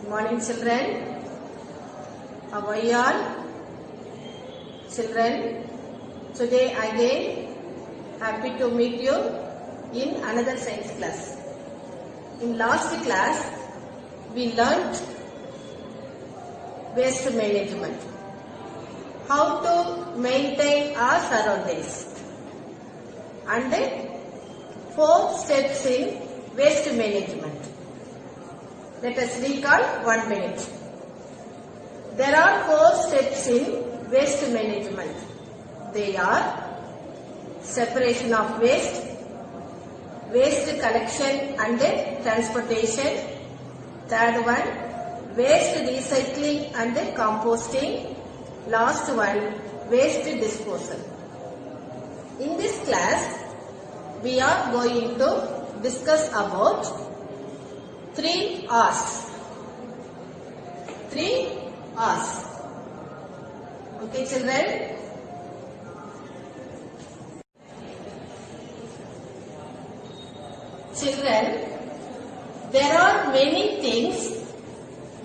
Morning children, how are you all? Children, today again happy to meet you in another science class. In last class we learnt waste management, how to maintain our surroundings, and 4 steps in waste management. Let us recall 1 minute. There are 4 steps in waste management. They are separation of waste, waste collection and transportation. Third one, waste recycling and composting. Last one, waste disposal. In this class, we are going to discuss about 3 R's. 3 R's. Okay, children? Children, there are many things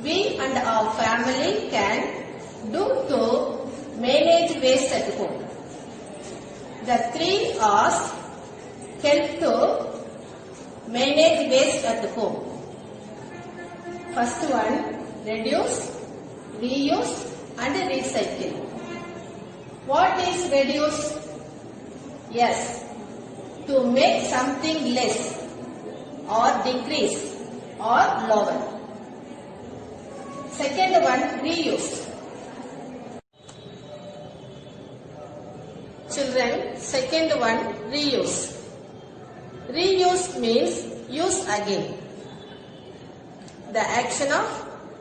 we and our family can do to manage waste at home. The 3 R's help to manage waste at home. First one, reduce, reuse and recycle. What is reduce? Yes, to make something less or decrease or lower. Second one, reuse. Children, second one, reuse. Reuse means use again. The action of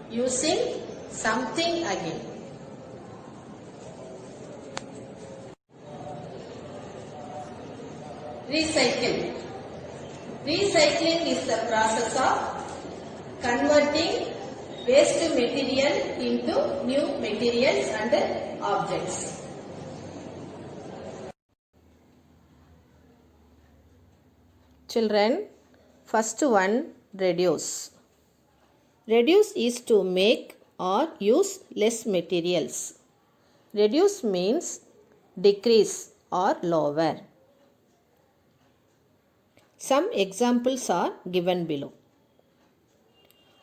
using something again. Recycle. Recycling is the process of converting waste material into new materials and objects. Children, first one, reduce. Reduce is to make or use less materials. Reduce means decrease or lower. Some examples are given below.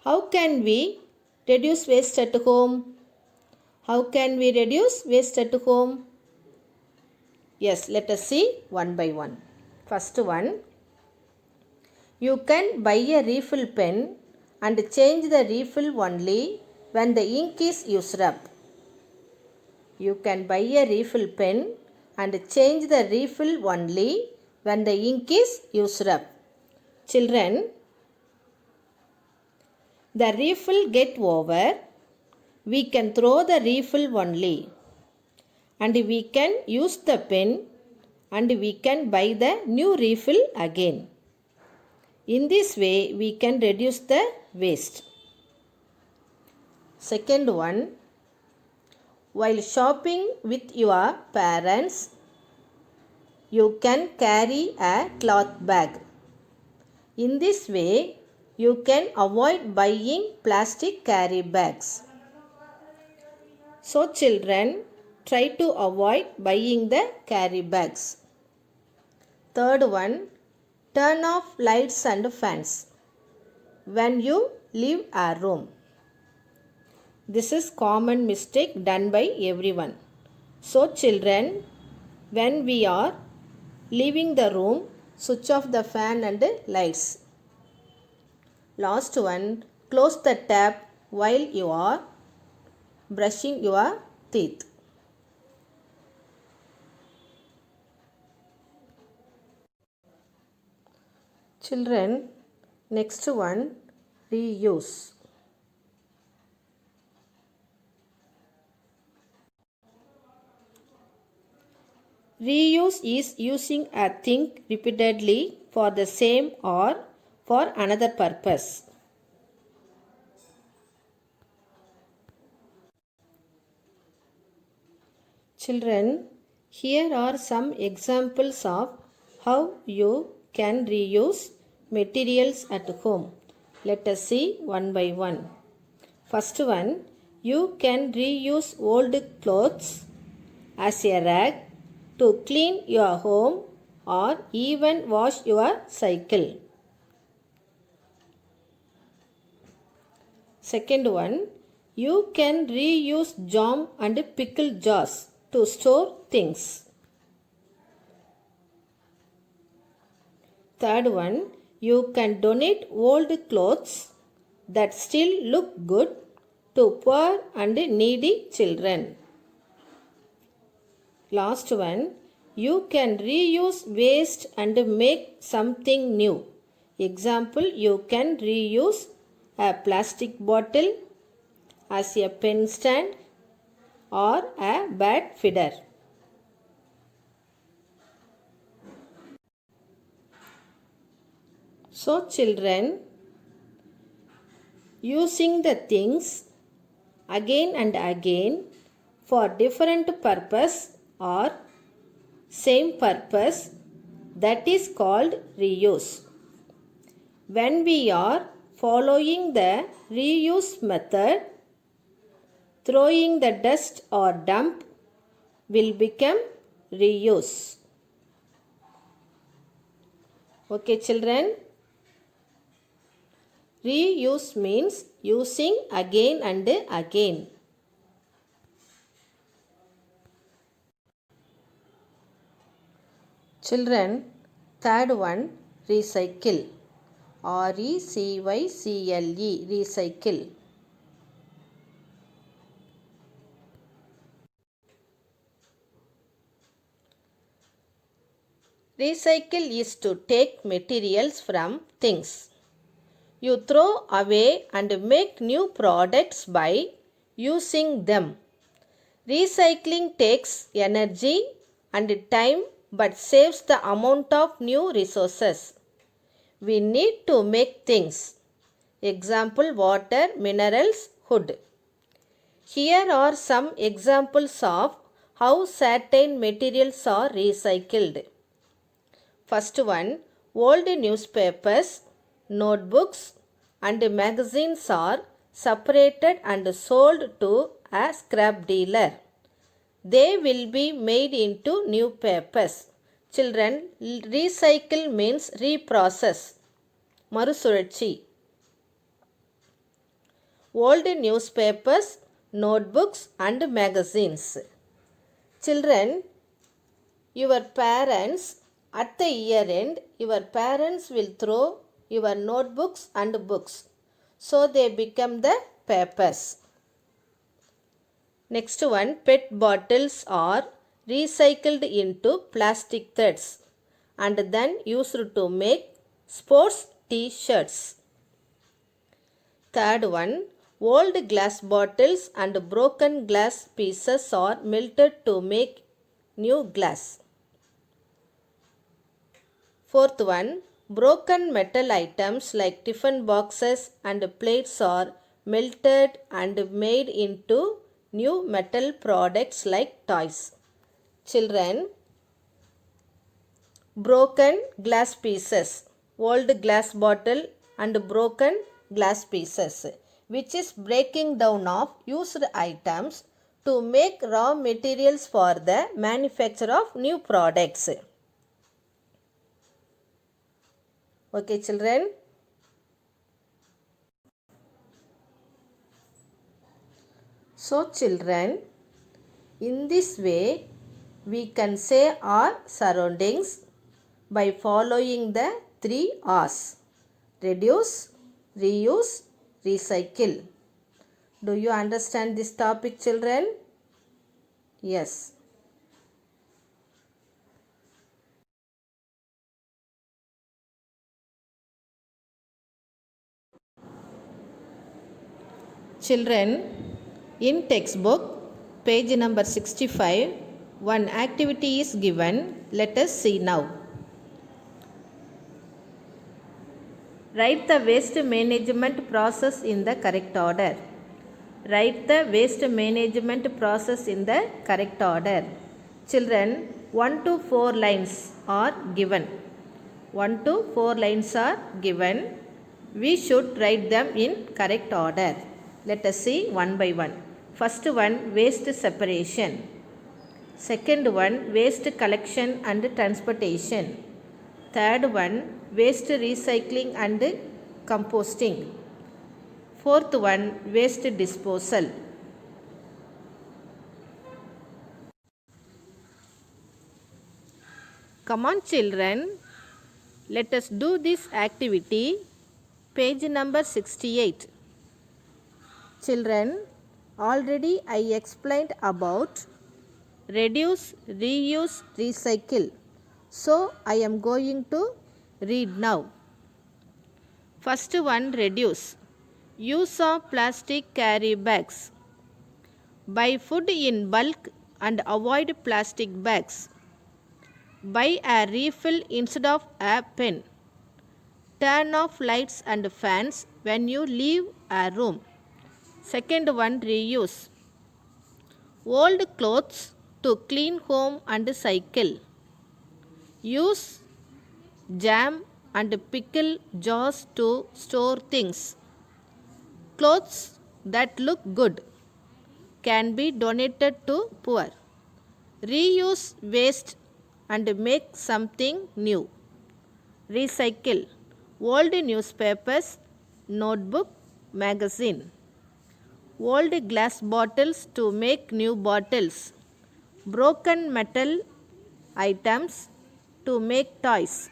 How can we reduce waste at home? How can we reduce waste at home? Yes, let us see one by one. First one, you can buy a refill pen and change the refill only when the ink is used up. You can buy a refill pen and change the refill only when the ink is used up. Children, the refill get over, we can throw the refill only, and we can use the pen and we can buy the new refill again. In this way, we can reduce the waste. Second one, while shopping with your parents, you can carry a cloth bag. In this way, you can avoid buying plastic carry bags. So children, try to avoid buying the carry bags. Third one, turn off lights and fans when you leave a room. This is common mistake done by everyone. So children, when we are leaving the room, switch off the fan and lights. Last one, close the tap while you are brushing your teeth. Children, next one, reuse. Reuse is using a thing repeatedly for the same or for another purpose. Children, here are some examples of how you can reuse materials at home. Let us see one by one. First one, you can reuse old clothes as a rag to clean your home or even wash your cycle. Second one, you can reuse jam and pickle jars to store things. Third one, you can donate old clothes that still look good to poor and needy children. Last one, you can reuse waste and make something new. Example, you can reuse a plastic bottle as a pen stand or a bat feeder. So children, using the things again and again for different purpose or same purpose, that is called reuse. When we are following the reuse method, throwing the dust or dump will become reuse. Okay children, reuse means using again and again. Children, third one, recycle. R-E-C-Y-C-L-E, recycle. Recycle is to take materials from things. You throw away and make new products by using them. Recycling takes energy and time but saves the amount of new resources. We need to make things. Example, water, minerals, wood. Here are some examples of how certain materials are recycled. First one, old newspapers, notebooks and magazines are separated and sold to a scrap dealer. They will be made into new papers. Children, recycle means reprocess. Marusurachi. Old newspapers, notebooks and magazines. Children, your parents, at the year end, your parents will throw your notebooks and books. So they become the papers. Next one, PET bottles are recycled into plastic threads and then used to make sports t-shirts. Third one, old glass bottles and broken glass pieces are melted to make new glass. Fourth one, broken metal items like tiffin boxes and plates are melted and made into new metal products like toys. Children, broken glass pieces, old glass bottle and broken glass pieces, which is breaking down of used items to make raw materials for the manufacture of new products. Okay children. So children, in this way we can say our surroundings by following the 3 R's: reduce, reuse, recycle. Do you understand this topic children? Yes. Children, in textbook, page number 65, one activity is given. Let us see now. Write the waste management process in the correct order. Write the waste management process in the correct order. Children, 1 to 4 lines are given. 1 to 4 lines are given. We should write them in correct order. Let us see one by one. First one, waste separation. Second one, waste collection and transportation. Third one, waste recycling and composting. Fourth one, waste disposal. Come on children, let us do this activity. Page number 68. Children, already I explained about reduce, reuse, recycle. So I am going to read now. First one, reduce. Use of plastic carry bags. Buy food in bulk and avoid plastic bags. Buy a refill instead of a pen. Turn off lights and fans when you leave a room. Second one, reuse. Old clothes to clean home and cycle. Use jam and pickle jars to store things. Clothes that look good can be donated to poor. Reuse waste and make something new. Recycle old newspapers, notebook, magazine. Old glass bottles to make new bottles. Broken metal items to make toys.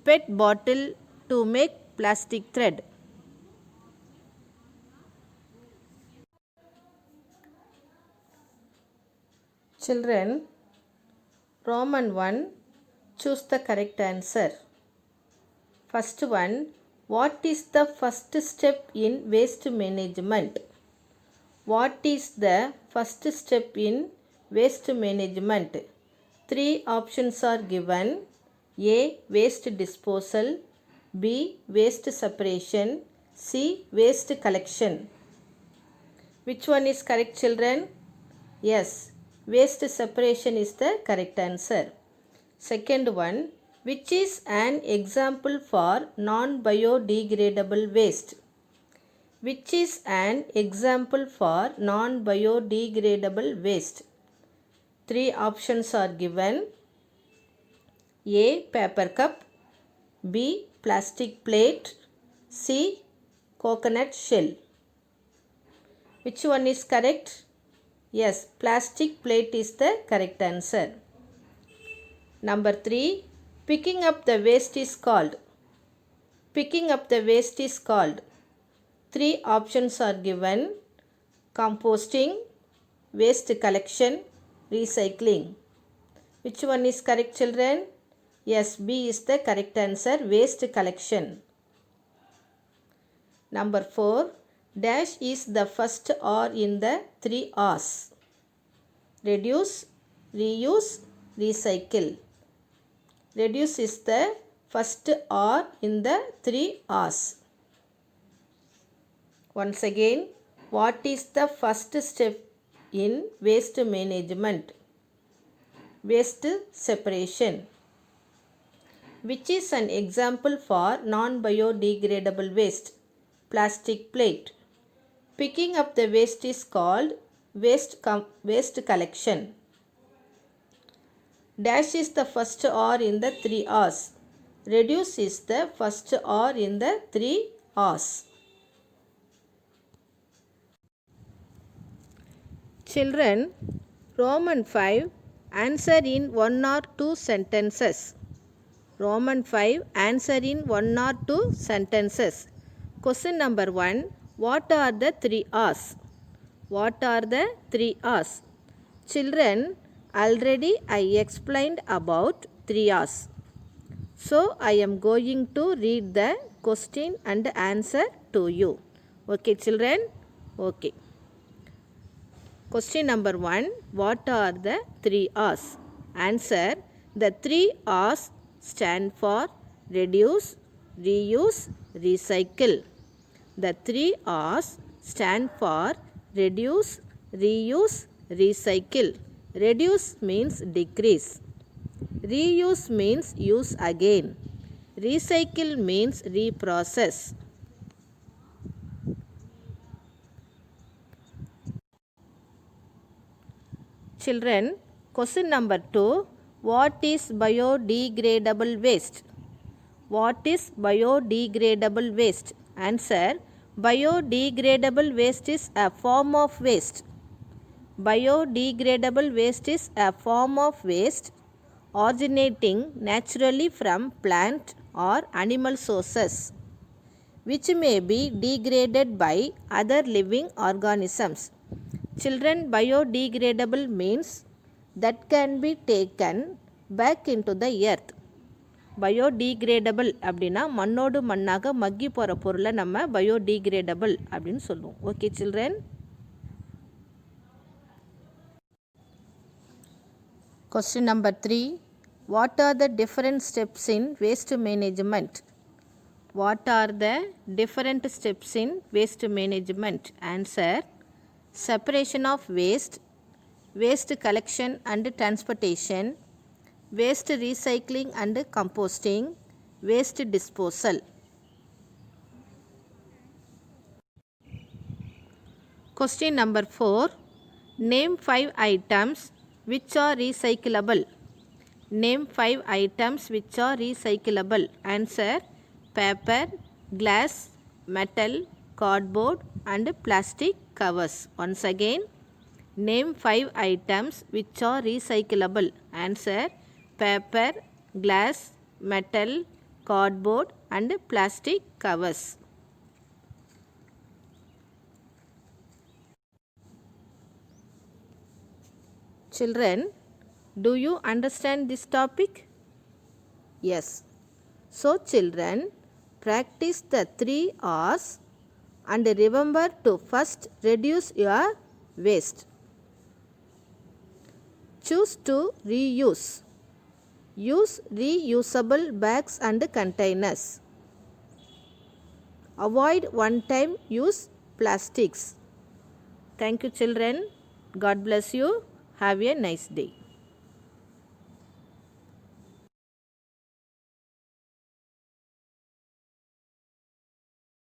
PET bottle to make plastic thread. Children, Roman 1, choose the correct answer. First one, what is the first step in waste management? What is the first step in waste management? Three options are given. A, waste disposal. B, waste separation. C, waste collection. Which one is correct, children? Yes, waste separation is the correct answer. Second one, which is an example for non-biodegradable waste? Which is an example for non-biodegradable waste? Three options are given. A, paper cup. B, plastic plate. C, coconut shell. Which one is correct? Yes, plastic plate is the correct answer. Number 3, picking up the waste is called. Picking up the waste is called. Three options are given. Composting, waste collection, recycling. Which one is correct, children? Yes, B is the correct answer, waste collection. Number 4, dash is the first R in the 3 R's. Reduce, reuse, recycle. Reduce is the first R in the 3 R's. Once again, what is the first step in waste management? Waste separation. Which is an example for non-biodegradable waste? Plastic plate. Picking up the waste is called waste collection. Dash is the first R in the 3 R's. Reduce is the first R in the 3 R's. Children, Roman 5, answer in 1 or 2 sentences. Roman 5, answer in 1 or 2 sentences. Question number 1, what are the 3 R's? What are the 3 R's? Children, already I explained about 3 R's. So, I am going to read the question and answer to you. Okay, children? Okay. Question number 1, what are the 3 R's? Answer, the 3 R's stand for reduce, reuse, recycle. The 3 R's stand for reduce, reuse, recycle. Reduce means decrease. Reuse means use again. Recycle means reprocess. children, question number 2. What is biodegradable waste? What is biodegradable waste? Answer. Biodegradable waste is a form of waste. Biodegradable waste is a form of waste originating naturally from plant or animal sources, which may be degraded by other living organisms. Children, biodegradable means that can be taken back into the earth. biodegradable அப்படின்னா மண்ணோடு மண்ணாக மக்கி போகிற பொருளை நம்ம biodegradable அப்படின்னு சொல்லுவோம். Okay children. Question number 3. What are the different steps in waste management? What are the different steps in waste management? Answer. Separation of waste, waste collection and transportation, waste recycling and composting, waste disposal. Question number 4. Name 5 items which are recyclable. Name 5 items which are recyclable. Answer. Paper, glass, metal, cardboard and plastic covers. Once again, name 5 items which are recyclable. Answer. Paper, glass, metal, cardboard and plastic covers. Children, do you understand this topic? Yes. So children, practice the 3 R's and remember to first reduce your waste. Choose to reuse. Use reusable bags and containers. Avoid one-time use plastics. Thank you children. God bless you. Have a nice day.